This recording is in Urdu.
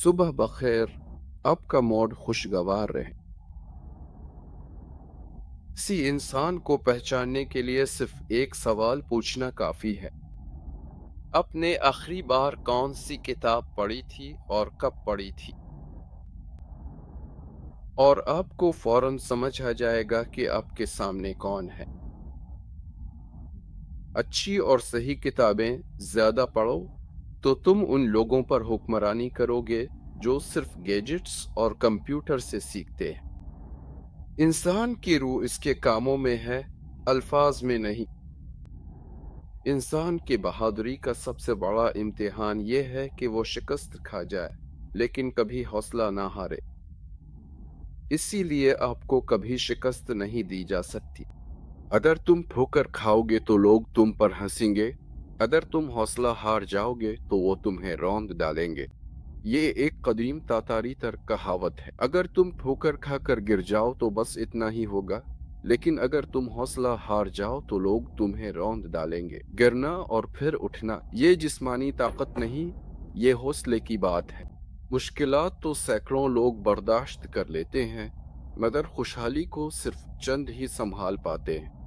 صبح بخیر، آپ کا موڈ خوشگوار رہے۔ کسی انسان کو پہچاننے کے لیے صرف ایک سوال پوچھنا کافی ہے۔ آپ نے آخری بار کون سی کتاب پڑھی تھی اور کب پڑھی تھی؟ اور آپ کو فوراً سمجھ آ جائے گا کہ آپ کے سامنے کون ہے۔ اچھی اور صحیح کتابیں زیادہ پڑھو تو تم ان لوگوں پر حکمرانی کرو گے جو صرف گیجٹس اور کمپیوٹر سے سیکھتے ہیں۔ انسان کی روح اس کے کاموں میں ہے، الفاظ میں نہیں۔ انسان کی بہادری کا سب سے بڑا امتحان یہ ہے کہ وہ شکست کھا جائے لیکن کبھی حوصلہ نہ ہارے۔ اسی لیے آپ کو کبھی شکست نہیں دی جا سکتی۔ اگر تم ٹھوکر کھاؤ گے تو لوگ تم پر ہنسیں گے، اگر تم حوصلہ ہار جاؤ گے تو وہ تمہیں روند ڈالیں گے۔ یہ ایک قدیم تاتاری کہاوت ہے۔ اگر تم ٹھوکر کھا کر گر جاؤ تو بس اتنا ہی ہوگا، لیکن اگر تم حوصلہ ہار جاؤ تو لوگ تمہیں روند ڈالیں گے۔ گرنا اور پھر اٹھنا یہ جسمانی طاقت نہیں، یہ حوصلے کی بات ہے۔ مشکلات تو سینکڑوں لوگ برداشت کر لیتے ہیں، مگر خوشحالی کو صرف چند ہی سنبھال پاتے ہیں۔